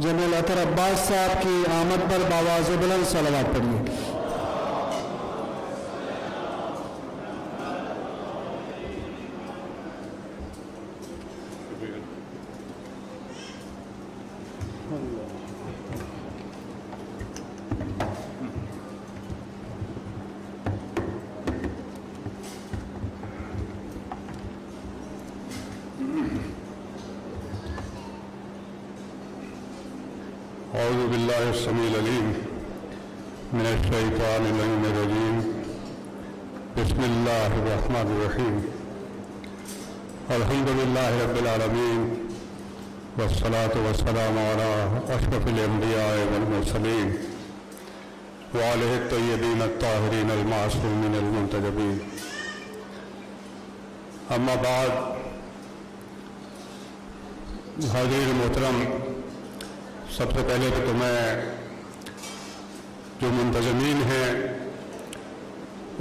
General अतर अब्बास साहब की आमद पर बावाज़ बुलंद सलावत पढ़िए। औज़ु बिल्लाहि अस्समीउल अलीम मिनश शैतानिर रजीम बिस्मिल्लाहिर रहमानिर रहीम अल्हम्दुलिल्लाहि रब्बिल आलमीन वस्सलातु वस्सलामु अला अशरफिल अंबिया वल मुरसलीन व आलिहि तय्यबीन अत्ताहिरीन अल मासूमीन अल मुंतजबीन। अम्मा बाद, हाज़िर मोहतरम, सबसे पहले तो मैं जो मुंतज़मीन हैं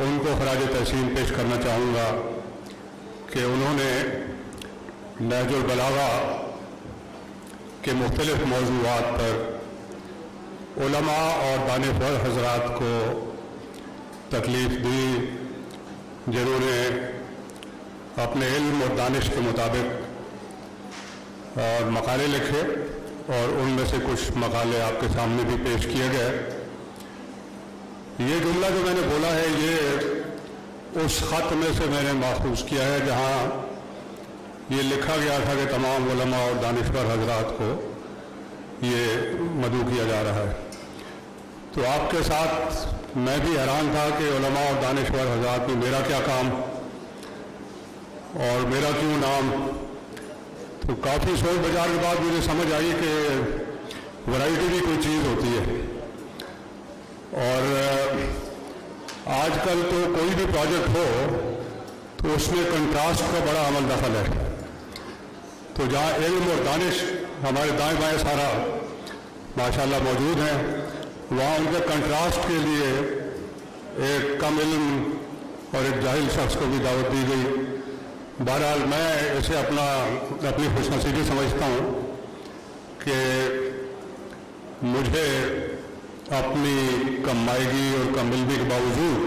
उनको खराज तहसीन पेश करना चाहूँगा कि उन्होंने नहजुल बलागा के मुख्तलिफ़ मौज़ूआत पर उलमा और दानिशवर हज़रात को तकलीफ़ दी, जिन्होंने अपने इल्म और दानिश के मुताबिक मकाले लिखे और उनमें से कुछ मकाले आपके सामने भी पेश किए गए। ये जुमला जो मैंने बोला है ये उस ख़त में से मैंने महफूज किया है जहाँ ये लिखा गया था कि तमाम उलमा और दानिशवर हज़रात को ये मदऊ किया जा रहा है। तो आपके साथ मैं भी हैरान था कि उलमा और दानिशवर हज़रात में मेरा क्या काम और मेरा क्यों नाम। तो काफ़ी सोच विचार के बाद मुझे समझ आई कि वैरायटी भी कोई चीज़ होती है और आजकल तो कोई भी प्रोजेक्ट हो तो उसमें कंट्रास्ट का बड़ा अमल दखल है। तो जहाँ इल्म और दानिश हमारे दाएं बाएं सारा माशाल्लाह मौजूद हैं, वहाँ उनके कंट्रास्ट के लिए एक कम इल्म और एक जाहिल शख्स को भी दावत दी गई। बहरहाल मैं इसे अपनी खुशनसीबी समझता हूँ कि मुझे अपनी कमाईगी और कम इल्मी के बावजूद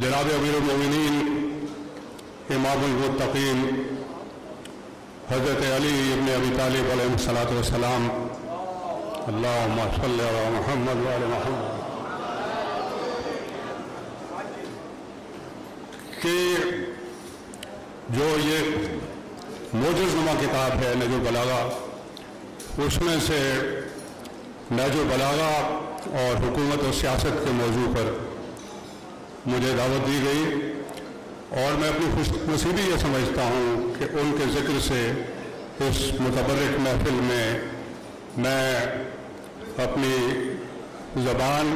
जनाब अमीरुल मोमिनीन इमामुल मुत्तकीन हज़रत अली इब्न अबी तालिब अलैहिस्सलातु वस्सलाम अल्लाहुम्मा सल्लि अला मुहम्मद व आले मुहम्मद के जो ये मोजज़नुमा किताब है नहजुल बलागा, उसमें से नहजुल बलागा और हुकूमत और सियासत के मौजू पर मुझे दावत दी गई और मैं अपनी खुशनसीबी ये समझता हूँ कि उनके ज़िक्र से इस मुतबर्रिक महफिल में मैं अपनी ज़बान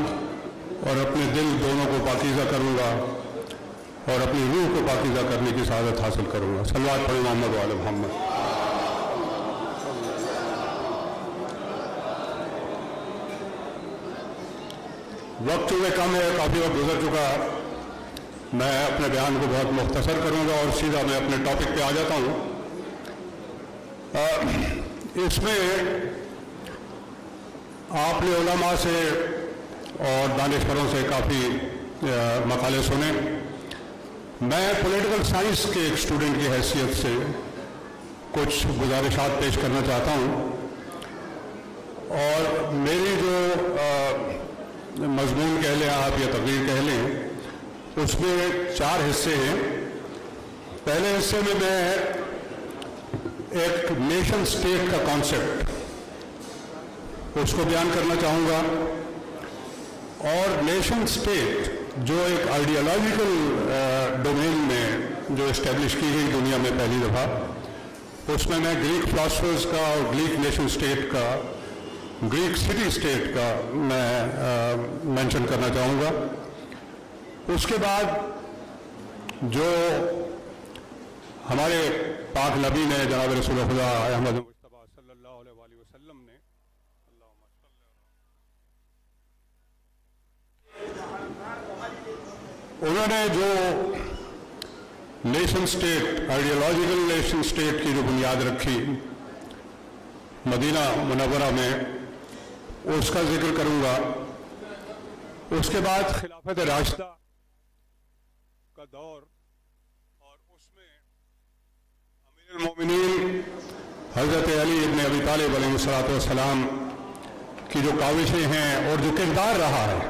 और अपने दिल दोनों को पाकीज़ा करूँगा और अपनी रूह को पाकीज़ा करने की सआदत हासिल करूँगा। सल्लल्लाहु अलैहि मोहम्मद व आले मोहम्मद। वक्त चूँकि कम है, काफ़ी वक्त गुजर चुका, मैं अपने बयान को बहुत मुख्तसर करूँगा और सीधा मैं अपने टॉपिक पे आ जाता हूँ। इसमें आपने उलमा से और दानिशवरों से काफ़ी मकाले सुने। मैं पॉलिटिकल साइंस के एक स्टूडेंट की हैसियत से कुछ गुजारिशात पेश करना चाहता हूँ और मेरी जो मजमून कह लें आप या तकरीर कह लें, उसमें 4 हिस्से हैं। पहले हिस्से में मैं एक नेशन स्टेट का कॉन्सेप्ट उसको बयान करना चाहूँगा और नेशन स्टेट जो एक आइडियोलॉजिकल डोमेन में जो इस्टेब्लिश की गई दुनिया में पहली दफ़ा, उसमें मैं ग्रीक फिलासफर्स का और ग्रीक नेशन स्टेट का, ग्रीक सिटी स्टेट का मैं मेंशन करना चाहूँगा। उसके बाद जो हमारे पाक नबी ने जनाब रसूल खुदा अहमद मुस्तफ़ा सल्लल्लाहु अलैहि वसल्लम ने उन्होंने जो nation state, ideological nation state की जो बुनियाद रखी, मदीना मुनव्वरा में, उसका जिक्र करूँगा। उसके बाद खिलाफत राशिदा का दौर और उसमें अमीरुल मोमिनीन हज़रत अली इब्न अबी तालिब अलैहिस्सलाम की जो काविशें हैं और जो किरदार रहा है,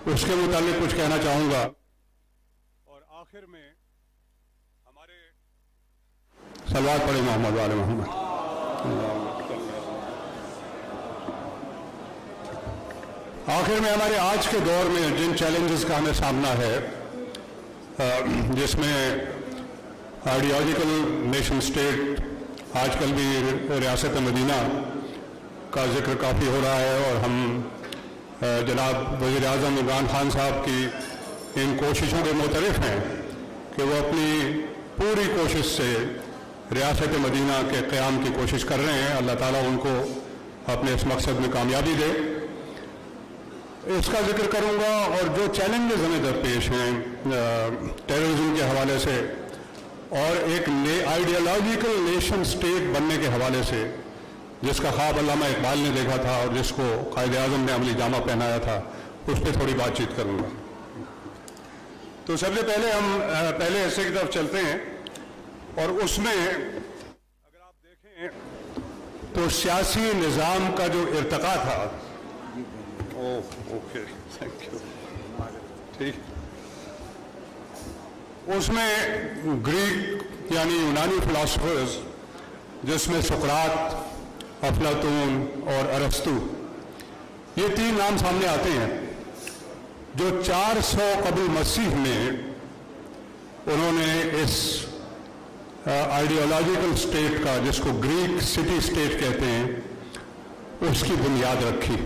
उसके मुतालिक कुछ कहना चाहूँगा। और आखिर में हमारे सलवात पढ़े मोहम्मद वाले मोहम्मद। आखिर में हमारे आज के दौर में जिन चैलेंजेस का हमें सामना है, जिसमें आइडियोलॉजिकल नेशन स्टेट, आजकल भी रियासत मदीना का जिक्र काफ़ी हो रहा है, और हम जनाब वज़ीर आज़म इमरान खान साहब की इन कोशिशों के मुतरफ़ हैं कि वो अपनी पूरी कोशिश से रियासत मदीना के क़याम की कोशिश कर रहे हैं। अल्लाह ताला उनको अपने इस मकसद में कामयाबी दे। इसका जिक्र करूँगा। और जो चैलेंजेस हमें दरपेश हैं टेररिज्म के हवाले से और एक आइडियोलॉजिकल नेशन स्टेट बनने के हवाले से, जिसका ख्वाब अल्लामा इकबाल ने देखा था और जिसको कायदे आज़म ने अमली जामा पहनाया था, उस पर थोड़ी बातचीत करूँगा। तो सबसे पहले हम पहले हिस्से की तरफ चलते हैं, और उसमें अगर आप देखें तो सियासी निज़ाम का जो इर्तका था, ओके थैंक यू, ठीक, उसमें ग्रीक यानी यूनानी फिलासफर्स, जिसमें सुकरात, अफलातून और अरस्तु, ये तीन नाम सामने आते हैं, जो 400 कबल मसीह में उन्होंने इस आइडियोलॉजिकल स्टेट का, जिसको ग्रीक सिटी स्टेट कहते हैं, उसकी बुनियाद रखी।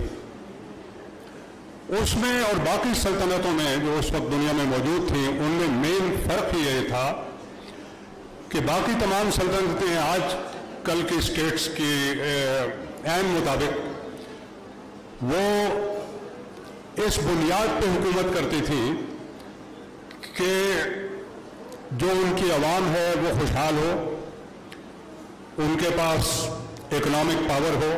उसमें और बाकी सल्तनतों में जो उस वक्त दुनिया में मौजूद थी, उनमें मेन फ़र्क ये था कि बाकी तमाम सल्तनतें आज कल की स्टेट्स की ऐन मुताबिक वो इस बुनियाद पे हुकूमत करती थी कि जो उनकी आवाम है वो खुशहाल हो, उनके पास इकोनॉमिक पावर हो,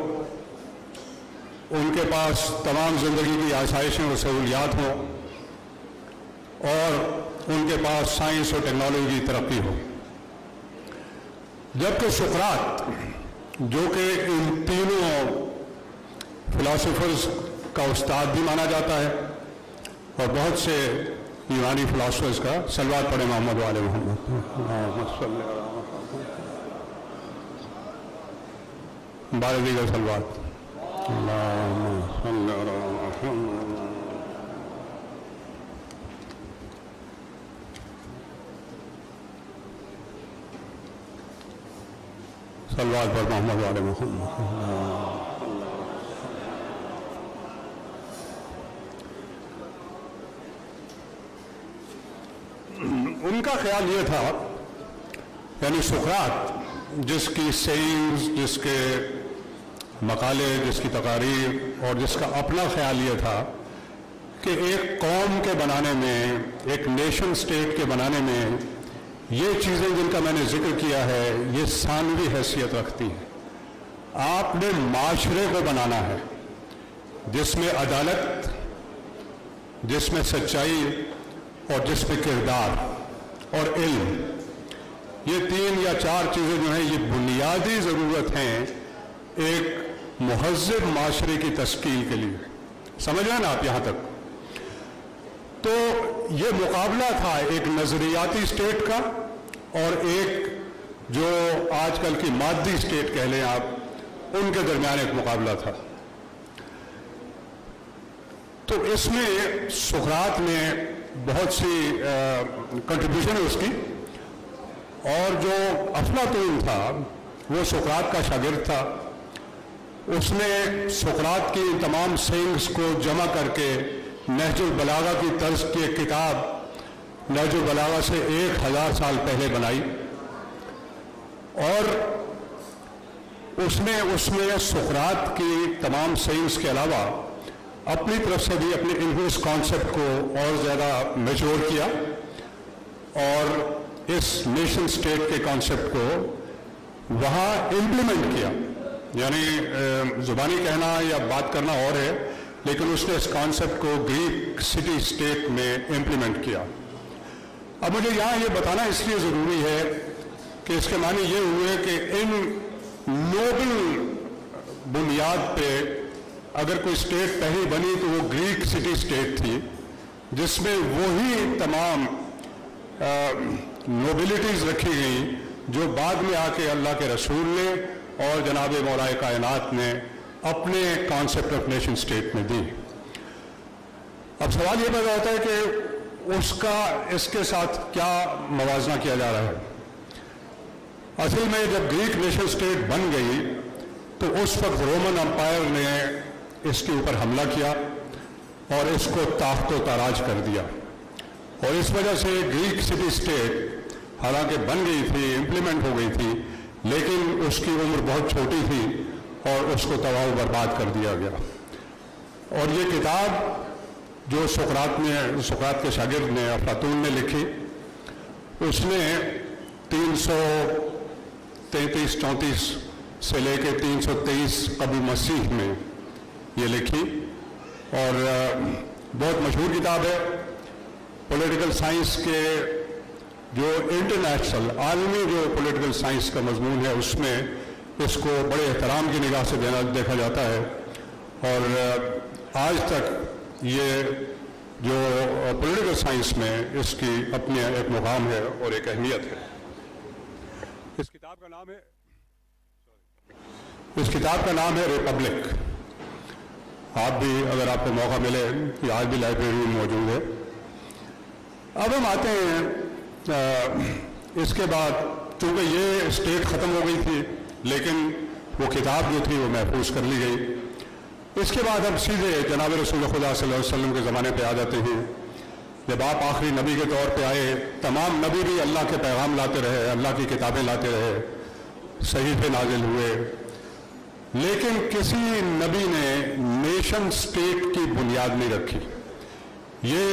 उनके पास तमाम ज़िंदगी की आसाइशें और सहूलियात हों, और उनके पास साइंस और टेक्नोलॉजी की तरक्की हो। जबकि सुकरात, जो कि इन तीनों फिलासफर्स का उस्ताद भी माना जाता है, और बहुत से यूनानी फिलासफर्स का, सलवात पढ़े मोहम्मद वाले मोहम्मद, बारहवीं का सलवात। सलवात पर मोहम्मद वाले मोहम्मद। उनका ख्याल ये था, यानी सुकरात, जिसकी सेइंग्स, जिसके मकाले, जिसकी तकारीर और जिसका अपना ख्याल ये था कि एक कौम के बनाने में, एक नेशन स्टेट के बनाने में, ये चीज़ें जिनका मैंने जिक्र किया है, ये सानवी हैसियत रखती हैं। आपने माशरे को बनाना है जिसमें अदालत, जिसमें सच्चाई और जिसमें किरदार और इल्म, ये 3 या 4 चीज़ें जो हैं, ये बुनियादी ज़रूरत हैं एक मुहज़्ज़ब माशरे की तश्कील के लिए। समझ रहे हैं ना आप यहाँ तक? तो ये मुकाबला था एक नज़रियाती स्टेट का और एक जो आजकल की मादी स्टेट कह लें आप, उनके दरमियान एक मुकाबला था। तो इसमें सुकरात ने बहुत सी कंट्रीब्यूशन है उसकी, और जो अफलातून था वो सुकरात का शागिर्द था। उसने सुकरात की तमाम सेइंग्स को जमा करके नहजुल बलागा की तर्ज की एक किताब नहजुल बलागा से 1000 साल पहले बनाई, और उसने उसमें सुकरात की तमाम सेइंग्स के अलावा अपनी तरफ से भी अपने इन्फ्लुएंस कॉन्सेप्ट को और ज़्यादा मैच्योर किया, और इस नेशन स्टेट के कॉन्सेप्ट को वहाँ इम्प्लीमेंट किया। यानी ज़ुबानी कहना या बात करना और है, लेकिन उसने इस कॉन्सेप्ट को ग्रीक सिटी स्टेट में इम्प्लीमेंट किया। अब मुझे यहाँ ये बताना इसलिए ज़रूरी है कि इसके माने ये हुए कि इन नोबल बुनियाद पे अगर कोई स्टेट पहली बनी तो वो ग्रीक सिटी स्टेट थी, जिसमें वही तमाम नोबिलिटीज़ रखी गई जो बाद में आके अल्लाह के रसूल ने और जनाब मौलाए कायनात ने अपने कॉन्सेप्ट ऑफ नेशन स्टेट में दी। अब सवाल ये पैदा होता है कि उसका इसके साथ क्या मवाजना किया जा रहा है। असल में जब ग्रीक नेशन स्टेट बन गई तो उस वक्त रोमन अम्पायर ने इसके ऊपर हमला किया और इसको ताख्तो ताराज कर दिया, और इस वजह से ग्रीक सिटी स्टेट हालांकि बन गई थी, इम्प्लीमेंट हो गई थी, लेकिन उसकी उम्र बहुत छोटी थी और उसको तबाह बर्बाद कर दिया गया। और ये किताब जो सुकरात के शागिर्द ने अफलातून ने लिखी, उसने 333-34 से लेकर 323 कबल मसीह में ये लिखी, और बहुत मशहूर किताब है। पॉलिटिकल साइंस के जो इंटरनेशनल आलमी जो पॉलिटिकल साइंस का मजमून है उसमें इसको बड़े एहतराम की निगाह से देखा जाता है, और आज तक ये जो पॉलिटिकल साइंस में इसकी अपनी एक मुकाम है और एक अहमियत है। इस किताब का नाम है रिपब्लिक। आप भी अगर आपको मौका मिले, ये आज भी लाइब्रेरी में मौजूद है। अब हम आते हैं इसके बाद, चूँकि ये स्टेट ख़त्म हो गई थी लेकिन वो किताब जो थी वो महफूज कर ली गई। इसके बाद हम सीधे जनाब रसूल खुदा सल्लल्लाहु अलैहि वसल्लम के ज़माने पे आ जाते हैं। जब आप आखिरी नबी के तौर पे आए, तमाम नबी भी अल्लाह के पैगाम लाते रहे, अल्लाह की किताबें लाते रहे, सहीफे नाजिल हुए, लेकिन किसी नबी ने नेशन स्टेट की बुनियाद नहीं रखी। ये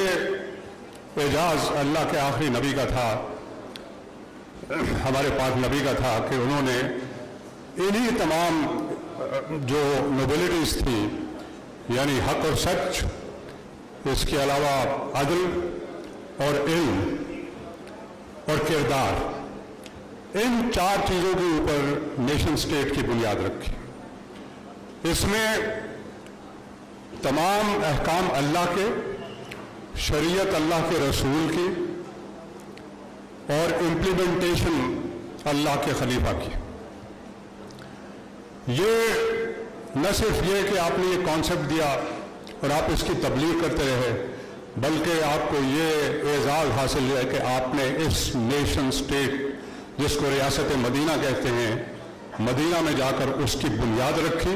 एजाज़ अल्लाह के आखिरी नबी का था, हमारे पाक नबी का था कि उन्होंने इन्हीं तमाम जो नोबिलिटीज़ थी, यानी हक और सच, इसके अलावा अदल और इल्म और किरदार, इन 4 चीज़ों के ऊपर नेशन स्टेट की बुनियाद रखी। इसमें तमाम अहकाम अल्लाह के, शरीयत अल्लाह के रसूल की, और इम्प्लीमेंटेशन अल्लाह के खलीफा की। ये न सिर्फ ये कि आपने ये कॉन्सेप्ट दिया और आप इसकी तबलीग करते रहे, बल्कि आपको ये एजाज़ हासिल है कि आपने इस नेशन स्टेट, जिसको रियासत मदीना कहते हैं, मदीना में जाकर उसकी बुनियाद रखी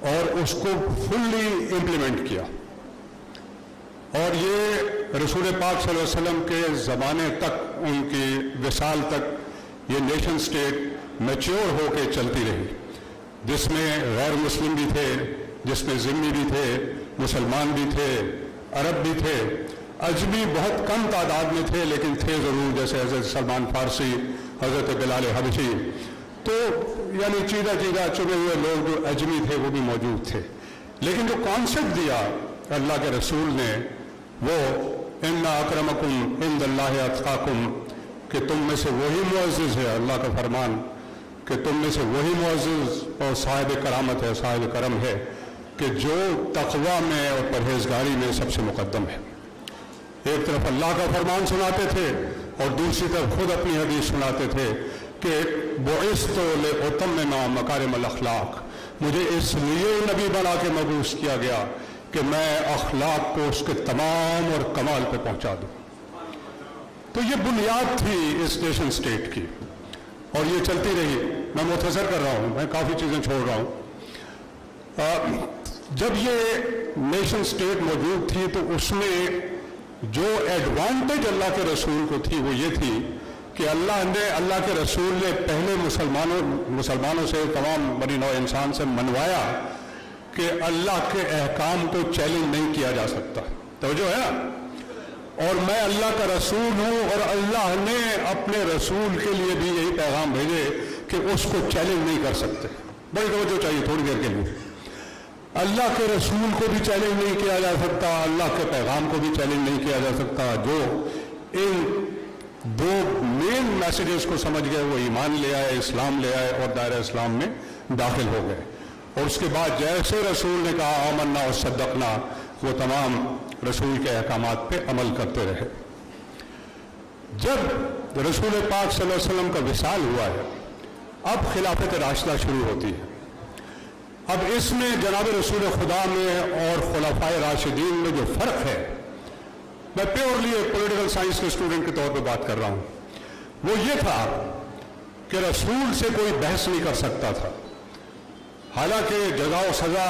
और उसको फुल्ली इम्प्लीमेंट किया। और ये रसूल पाक सल्लल्लाहु अलैहि वसल्लम के ज़माने तक, उनकी विसाल तक, ये नेशन स्टेट मैच्योर होकर चलती रही, जिसमें गैर मुस्लिम भी थे, जिसमें ज़िम्मी भी थे, मुसलमान भी थे, अरब भी थे, अजमी बहुत कम तादाद में थे, लेकिन थे ज़रूर, जैसे हज़रत सलमान फारसी, हज़रत बिलाल हबशी। तो यानी चीदा चीदा चुने हुए लोग जो अजमी थे वो भी मौजूद थे। लेकिन जो कॉन्सेप्ट दिया अल्लाह के रसूल ने, वो इन्ना अक्रमकुम इंदल्लाहि अत्काकुम, कि तुम में से वही मुअज़्ज़िज़ है, अल्लाह का फरमान कि तुम में से वही मुअज़्ज़िज़ और साहिब करामत है, साहिब करम है, कि जो तक़वा में और परहेजगारी में सबसे मुक़द्दम है। एक तरफ अल्लाह का फरमान सुनाते थे और दूसरी तरफ खुद अपनी हदीस सुनाते थे कि बुइस्तु लिउतम्मिमा मकारिमल अखलाक, मुझे इसलिए नबी बना के मबूस किया गया कि मैं अखलाक को उसके तमाम और कमाल पे पहुंचा दूं। तो ये बुनियाद थी इस नेशन स्टेट की, और ये चलती रही। मैं मुख्तसर कर रहा हूँ, मैं काफ़ी चीज़ें छोड़ रहा हूँ। जब ये नेशन स्टेट मौजूद थी तो उसमें जो एडवांटेज अल्लाह के रसूल को थी वो ये थी कि अल्लाह के रसूल ने पहले मुसलमानों से, तमाम बनी नौ इंसान से मनवाया कि अल्लाह के अहकाम को चैलेंज नहीं किया जा सकता। तो जो है ना, और मैं अल्लाह का रसूल हूँ, और अल्लाह ने अपने रसूल के लिए भी यही पैगाम भेजे कि उसको चैलेंज नहीं कर सकते। बड़ी तवज्जो चाहिए थोड़ी देर के लिए। अल्लाह के रसूल को भी चैलेंज नहीं किया जा सकता, अल्लाह के पैगाम को भी चैलेंज नहीं किया जा सकता। जो इन दो मेन मैसेजेस को समझ गए वो ईमान ले आए, इस्लाम ले आए और दायरा इस्लाम में दाखिल हो गए। और उसके बाद जैसे रसूल ने कहा आमन्ना और सद्दक़ना, वो तमाम रसूल के अहकामात पे अमल करते रहे। जब रसूल पाक सल्लल्लाहु अलैहि वसल्लम का विसाल हुआ है, अब खिलाफत राशिदा शुरू होती है। अब इसमें जनाब रसूल खुदा में और खुलाफाए राशिदीन में जो फ़र्क है, मैं प्योरली पॉलिटिकल साइंस के स्टूडेंट के तौर पे बात कर रहा हूँ, वो ये था कि रसूल से कोई बहस नहीं कर सकता था। हालांकि जज़ा व सज़ा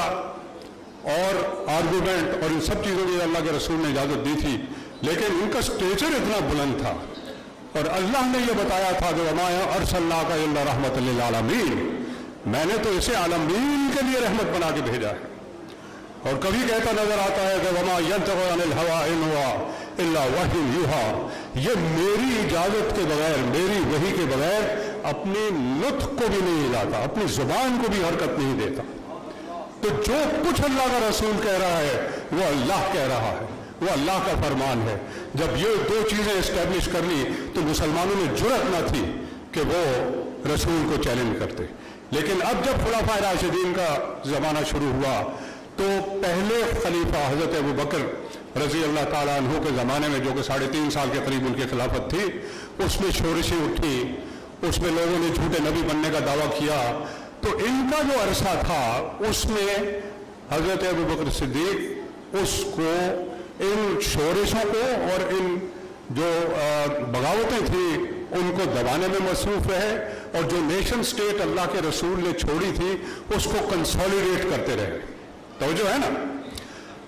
और आर्गूमेंट और इन सब चीज़ों की अल्लाह के रसूल ने इजाज़त दी थी, लेकिन उनका स्टेचर इतना बुलंद था और अल्लाह ने यह बताया था कि वमा अरसलनाका इल्ला रहमतल लिल आलमीन, मैंने तो इसे आलमीन के लिए रहमत बना के भेजा है। और कभी कहता नजर आता है कि वमा यंतक़ु अनिल हवा इन हुवा इल्ला वह्युन यूहा, ये मेरी इजाज़त के बगैर, मेरी वही के बगैर अपने लुत्फ़ को भी नहीं हिलाता, अपनी ज़ुबान को भी हरकत नहीं देता। तो जो कुछ अल्लाह का रसूल कह रहा है वो अल्लाह कह रहा है, वो अल्लाह का फरमान है। जब ये दो चीज़ें इस्टेब्लिश कर ली तो मुसलमानों में जुर्रत न थी कि वो रसूल को चैलेंज करते। लेकिन अब जब खुलाफाए राशिदीन का ज़माना शुरू हुआ तो पहले खलीफा हज़रत अबू बकर रज़ी अल्लाह ताला अन्हु के ज़माने में, जो कि 3.5 साल के करीब उनकी खिलाफत थी, उसमें शोरशें उठी, उसमें लोगों ने झूठे नबी बनने का दावा किया। तो इनका जो अरसा था उसमें हज़रत अबू बकर सिद्दीक उसको, इन शोरशों को और इन जो बगावतें थी उनको दबाने में मसरूफ़ रहे और जो नेशन स्टेट अल्लाह के रसूल ने छोड़ी थी उसको कंसोलिडेट करते रहे। तो जो है ना,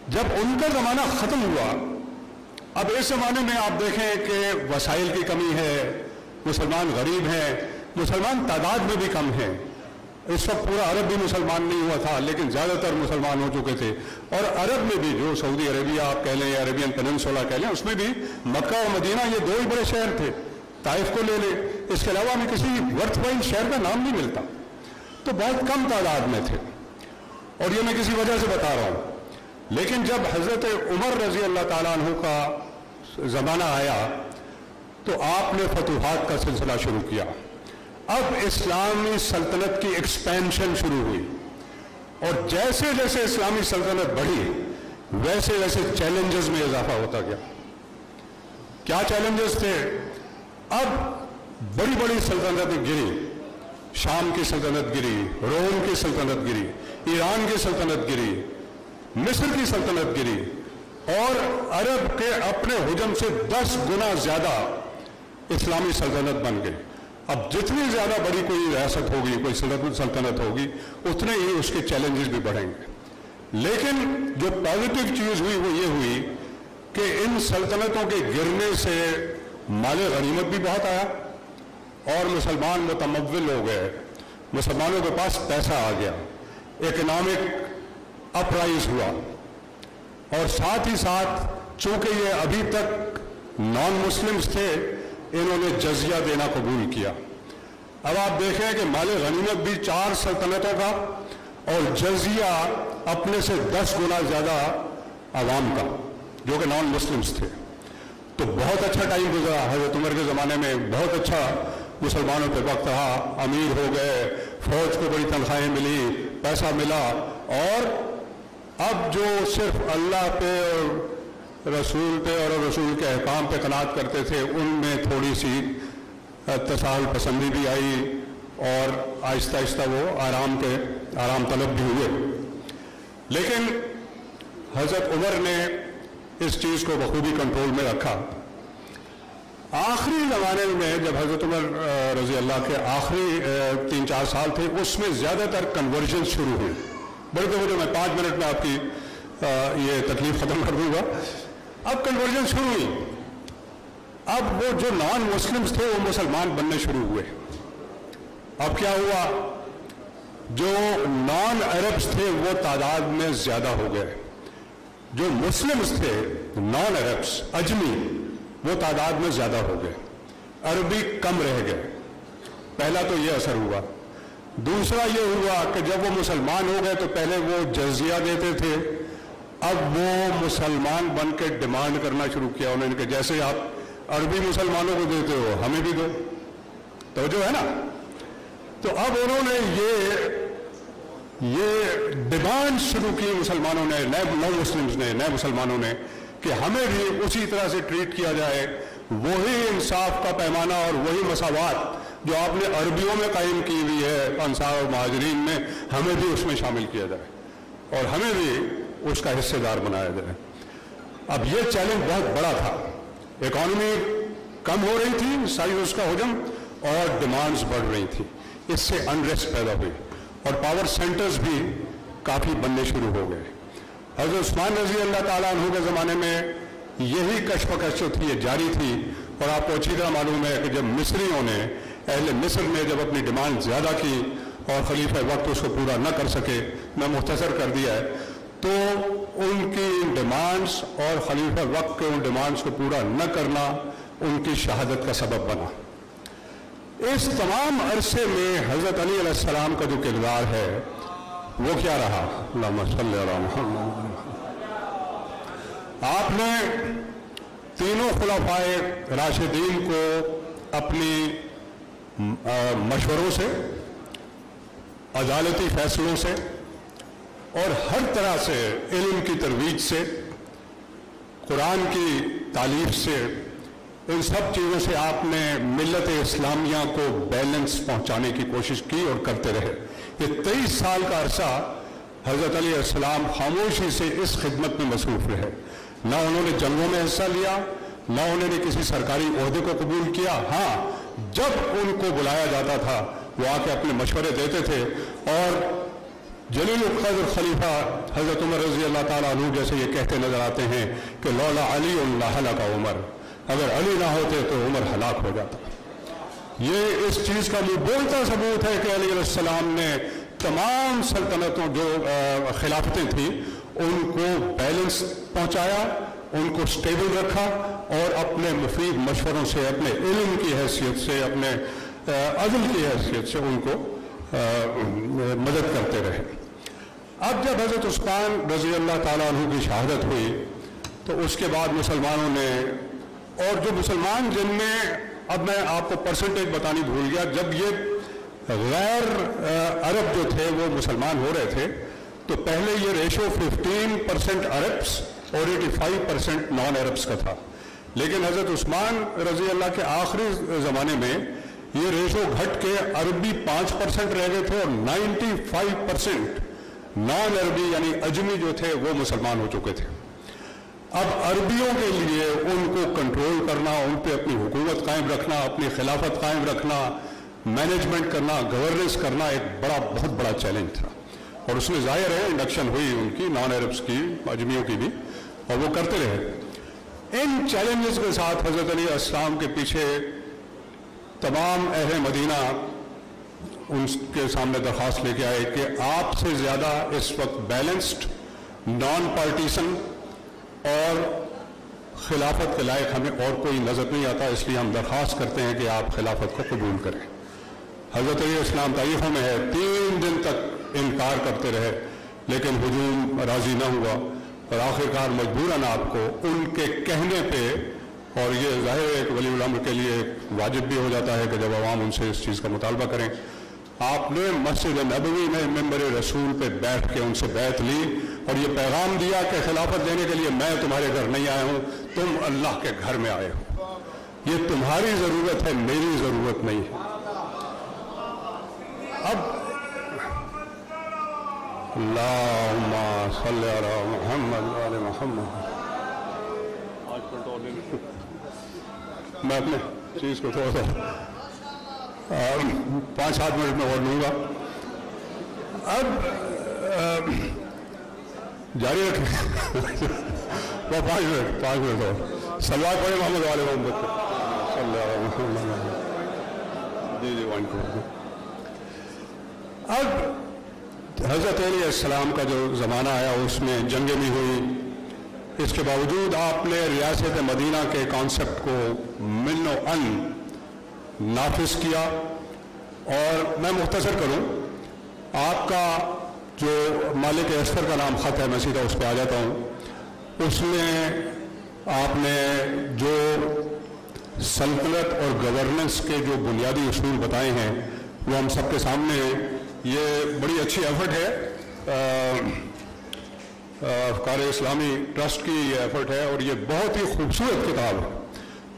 जब उनका ज़माना ख़त्म हुआ, अब इस ज़माने में आप देखें कि वसाइल की कमी है, मुसलमान गरीब हैं, मुसलमान तादाद में भी कम हैं। इस वक्त पूरा अरब भी मुसलमान नहीं हुआ था, लेकिन ज़्यादातर मुसलमान हो चुके थे। और अरब में भी जो सऊदी अरेबिया आप कह लें या अरेबियन पेनिनसुला कह लें, उसमें भी मक्का और मदीना ये दो ही बड़े शहर थे। ताइफ को ले लें, इसके अलावा हमें किसी वर्थवाइल शहर का नाम नहीं मिलता। तो बहुत कम तादाद में थे और ये मैं किसी वजह से बता रहा हूँ। लेकिन जब हज़रत उमर रज़ी अल्लाह ताला अन्हु का ज़माना आया तो आपने फतूहात का सिलसिला शुरू किया। अब इस्लामी सल्तनत की एक्सपेंशन शुरू हुई और जैसे जैसे इस्लामी सल्तनत बढ़ी वैसे वैसे चैलेंजेस में इजाफा होता गया। क्या चैलेंजेस थे? अब बड़ी बड़ी सल्तनतें गिरी, शाम की सल्तनत गिरी, रोम की सल्तनत गिरी, ईरान की सल्तनत गिरी, मिस्र की सल्तनत गिरी और अरब के अपने हुजम से 10 गुना ज्यादा इस्लामी सल्तनत बन गई। अब जितनी ज्यादा बड़ी कोई रियासत होगी, कोई सल्तनत होगी, उतने ही उसके चैलेंजेस भी बढ़ेंगे। लेकिन जो पॉजिटिव चीज हुई वो ये हुई कि इन सल्तनतों के गिरने से माले गनीमत भी बहुत आया और मुसलमान मुतमव्विल हो गए, मुसलमानों के पास पैसा आ गया, इकोनॉमिक अपराइज हुआ। और साथ ही साथ चूंकि ये अभी तक नॉन मुस्लिम्स थे, इन्होंने जजिया देना कबूल किया। अब आप देखें कि माले गनीमत भी 4 सल्तनतों का और जजिया अपने से 10 गुना ज्यादा आवाम का, जो कि नॉन मुस्लिम्स थे। तो बहुत अच्छा टाइम गुजरा। हज़रत उमर के ज़माने में बहुत अच्छा मुसलमानों पे वक्त रहा, अमीर हो गए, फौज को बड़ी तनख्वाहें मिली, पैसा मिला। और अब जो सिर्फ अल्लाह पे और रसूल पे और रसूल के अहकाम पे कनात करते थे, उनमें थोड़ी सी तसाहुल पसंदी भी आई और आहिस्ता आहिस्ता वो आराम तलब भी हुए। लेकिन हज़रत उमर ने इस चीज़ को बखूबी कंट्रोल में रखा। आखिरी ज़माने में जब हज़रत उमर रज़ी अल्लाह के आखिरी 3-4 साल थे, उसमें ज़्यादातर कन्वर्जन शुरू हुई। बड़े तो मैं 5 मिनट में आपकी ये तकलीफ ख़त्म कर दूँगा। अब कन्वर्जन शुरू हुई। अब वो जो नॉन मुस्लिम्स थे वो मुसलमान बनने शुरू हुए। अब क्या हुआ, जो नॉन अरब्स थे वो तादाद में ज़्यादा हो गए, जो मुस्लिम्स थे नॉन अरब्स अजमी वो तादाद में ज़्यादा हो गए, अरबी कम रह गए। पहला तो ये असर हुआ। दूसरा ये हुआ कि जब वो मुसलमान हो गए तो पहले वो जजिया देते थे, अब वो मुसलमान बन के डिमांड करना शुरू किया उन्होंने कि जैसे आप अरबी मुसलमानों को देते हो हमें भी दो, तो जो है ना। तो अब उन्होंने ये डिमांड शुरू की मुसलमानों ने, नए मुस्लिम्स ने, नए मुसलमानों ने, कि हमें भी उसी तरह से ट्रीट किया जाए, वही इंसाफ का पैमाना और वही मसावात जो आपने अरबियों में कायम की हुई है अंसार और महाजरीन में, हमें भी उसमें शामिल किया जाए और हमें भी उसका हिस्सेदार बनाया जाए। अब ये चैलेंज बहुत बड़ा था, इकॉनमी कम हो रही थी, साइज उसका हजम, और डिमांड्स बढ़ रही थी, इससे अनरेस्ट पैदा हुई और पावर सेंटर्स भी काफ़ी बनने शुरू हो गए। हज़रत उस्मान रज़ी अल्लाह ताला अन्हु के ज़माने में यही कशमकश जो थी ये जारी थी। और आपको अच्छी तरह मालूम है कि जब मिस्रियों ने, अहले मिस्र ने जब अपनी डिमांड ज़्यादा की और खलीफा वक्त उसको पूरा न कर सके, मैं मुख्तसर कर दिया है, तो उनकी डिमांड्स और खलीफा वक्त के उन डिमांड्स को पूरा न करना उनकी शहादत का सबब बना। इस तमाम अरसे में हज़रत अली अलैहिस्सलाम का जो किरदार है वो क्या रहा? अल्लाहुम्मा सल्ली अला मुहम्मद। आपने तीनों खुलाफाए राशिदीन को अपनी मशवरों से, अदालती फैसलों से और हर तरह से, इल्म की तरवीज से, कुरान की तालीफ से, इन सब चीज़ों से आपने मिल्लत इस्लामिया को बैलेंस पहुंचाने की कोशिश की और करते रहे। ये 23 साल का अरसा हज़रत अली अलैहिस्सलाम खामोशी से इस खिदमत में मसरूफ़ रहे। ना उन्होंने जंगों में हिस्सा लिया, ना उन्होंने किसी सरकारी ओहदे को कबूल किया। हाँ, जब उनको बुलाया जाता था वो आके अपने मशवरे देते थे। और जलीलुल क़द्र खलीफा हज़रत उमर रज़ी अल्लाह ताला अन्हु जैसे ये कहते नजर आते हैं कि लौला अली लहलका उमर, अगर अली ना होते तो उमर हलाक हो जाता। ये इस चीज़ का मुँह बोलता सबूत है कि अली अलैहिस्सलाम ने तमाम सल्तनतों जो खिलाफतें थी उनको बैलेंस पहुंचाया, उनको स्टेबल रखा और अपने मुफीद मशवरों से, अपने इल्म की हैसियत से, अपने अदल की हैसियत से उनको मदद करते रहे। अब जब हज़रत उस्मान रज़ी अल्लाह ताला अन्हु की शहादत हुई तो उसके बाद मुसलमानों ने, और जो मुसलमान जिनमें, अब मैं आपको परसेंटेज बतानी भूल गया, जब ये गैर अरब जो थे वो मुसलमान हो रहे थे तो पहले ये रेशो 15% अरब्स और 85% नॉन अरब्स का था। लेकिन हज़रत उस्मान रज़ी अल्लाह के आखिरी ज़माने में ये रेशो घट के अरबी 5% रह गए थे और 95% नॉन अरबी यानी अजमी जो थे वो मुसलमान हो चुके थे। अब अरबियों के लिए उनको कंट्रोल करना, उन पर अपनी हुकूमत कायम रखना, अपनी खिलाफत कायम रखना, मैनेजमेंट करना, गवर्नेंस करना एक बहुत बड़ा चैलेंज था। और उसमें जाहिर है इंडक्शन हुई उनकी, नॉन अरब्स की, अजमियों की भी, और वो करते रहे। इन चैलेंजेस के साथ हज़रत अली अस्सलाम के पीछे तमाम अहले मदीना उनके सामने दरख्वास्त लेके आए कि आपसे ज़्यादा इस वक्त बैलेंस्ड, नॉन पार्टीसन और खिलाफत के लायक हमें और कोई नज़र नहीं आता, इसलिए हम दरख्वास्त करते हैं कि आप खिलाफत को कबूल करें। हज़रत अली इस्लाम तारीखों में है 3 दिन तक इनकार करते रहे, लेकिन हुजूम राज़ी न हुआ और आखिरकार मजबूरन आपको उनके कहने पे, और ये ज़ाहिर है कि वली उल अम्र के लिए वाजिब भी हो जाता है कि जब आवाम उनसे इस चीज़ का मुतालबा करें, आपने मस्जिद नबवी में मिंबर रसूल पे बैठ के उनसे बैत ली और ये पैगाम दिया कि खिलाफत देने के लिए मैं तुम्हारे घर नहीं आया हूँ, तुम अल्लाह के घर में आए हो, ये तुम्हारी ज़रूरत है, मेरी ज़रूरत नहीं है। अब अल्लाहुम्मा सल्ली अला मुहम्मद व आले मुहम्मद। मैं अपने चीज़ को थोड़ा सा 5-7 मिनट में और लूँगा। अब जारी रखें वो 5 मिनट और सलवार पढ़े मोहम्मद वाले मोहम्मद जी वन को। अब हज़रत अली अस्सलाम का जो ज़माना आया उसमें जंगें भी हुई, इसके बावजूद आपने रियासत मदीना के कॉन्सेप्ट को मिन्नो अन नाफिज किया। और मैं मुख्तसर करूँ آپ کا جو مالک استر کا نام خط ہے، میں سیدھا اس پہ آ جاتا ہوں. اس میں آپ نے جو سلطنت اور گورننس کے جو بنیادی اصول بتائے ہیں وہ ہم سب کے سامنے ہیں. یہ بڑی اچھی ایفرٹ ہے افکار اسلامی ٹرسٹ کی، یہ ایفرٹ ہے اور یہ بہت ہی خوبصورت کتاب ہے.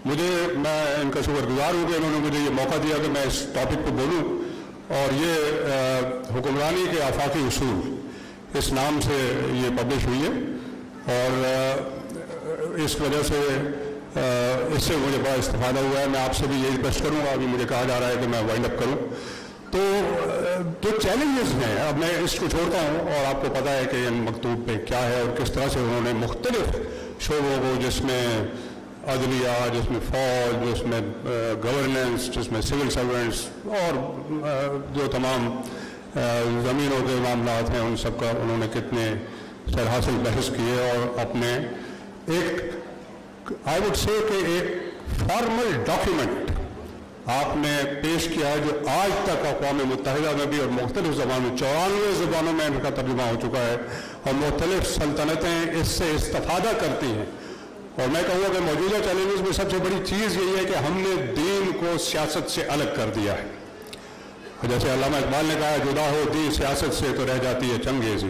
میں ان کا شکر گزار ہوں کہ انہوں نے مجھے یہ موقع دیا کہ میں اس ٹاپک پہ بولوں. اور یہ حکمرانی کے آفاقی اصول اس نام سے یہ پبلش ہوئی ہے اور اس وجہ سے اس سے مجھے بڑا استفادہ ہوا ہے. میں آپ سے بھی یہی ریکویسٹ کروں گا، ابھی مجھے کہا جا رہا ہے کہ میں وائنڈ اپ کروں. تو جو چیلنجز ہیں، اب میں اس کو چھوڑتا ہوں اور آپ کو پتہ ہے کہ ان مکتوب پہ کیا ہے اور کس طرح سے انہوں نے مختلف شعبوں کو، جس میں عدلیہ، جس میں فوج، جس میں گورننس، جس میں سول سرونٹس اور جو تمام زمینوں کے معاملات ہیں، ان سب کا انہوں نے کتنے سر حاصل بحث کیے اور اپنے ایک آئی وڈ سے کہ ایک فارمل ڈاکیومنٹ آپ نے پیش کیا ہے جو آج تک اقوام متحدہ میں بھی اور مختلف زبانوں 94 زبانوں میں ان کا ترجمہ ہو چکا ہے اور مختلف سلطنتیں اس سے استفادہ کرتی ہیں. اور میں کہوں گا کہ موجودہ چیلنجز میں سب سے بڑی چیز یہی ہے کہ ہم نے دین کو سیاست سے الگ کر دیا ہے. جیسے علامہ اقبال نے کہا، جدا ہو دین سیاست سے تو رہ جاتی ہے چنگیزی.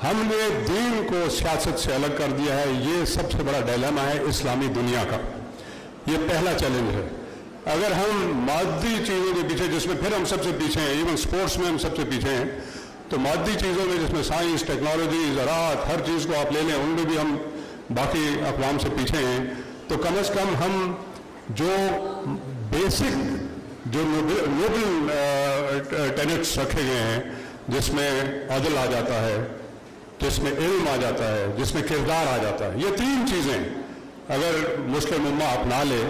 ہم نے دین کو سیاست سے الگ کر دیا ہے. یہ سب سے بڑا ڈیلیما ہے اسلامی دنیا کا. یہ پہلا چیلنج ہے. اگر ہم مادی چیزوں کے پیچھے، جس میں پھر ہم سب سے پیچھے ہیں، ایون سپورٹس میں ہم سب سے پیچھے ہیں، تو مادی چیزوں میں جس میں سائنس، ٹیکنالوجی، زراعت، ہر چیز کو آپ لے لیں، ان میں بھی ہم باقی اقوام سے پیچھے ہیں. تو کم از کم ہم جو بیسک جو نوبل ٹینٹس رکھے گئے ہیں، جس میں عدل آ جاتا ہے، جس میں علم آ جاتا ہے، جس میں کردار آ جاتا ہے، یہ تین چیزیں اگر مسلم امہ اپنا لے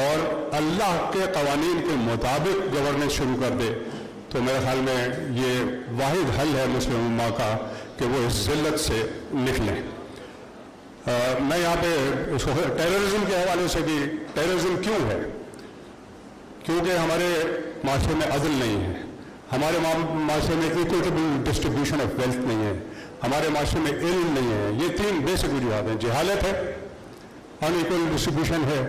اور اللہ کے قوانین کے مطابق گورننس شروع کر دے، تو میرے خیال میں یہ واحد حل ہے مسلم امہ کا کہ وہ اس ذلت سے نکلیں. میں یہاں پہ ٹیررزم کے حوالے سے بھی، ٹیررزم کیوں ہے؟ کیونکہ ہمارے معاشرے میں عدل نہیں ہے، ہمارے معاشرے میں ایکویٹیبل ڈسٹریبیوشن آف ویلتھ نہیں ہے، ہمارے معاشرے میں علم نہیں ہے. یہ تین بیسک وجوہات ہیں. جہالت ہے، ان ایکول ڈسٹریبیوشن ہے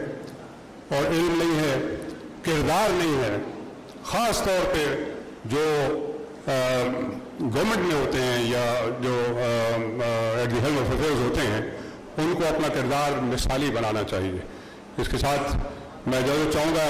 اور علم نہیں ہے، کردار نہیں ہے. خاص طور پہ جو گورنمنٹ میں ہوتے ہیں یا جو at the helm of affairs ہوتے ہیں، ان کو اپنا کردار مثالی بنانا چاہیے. اس کے ساتھ میں اجازت چاہوں گا.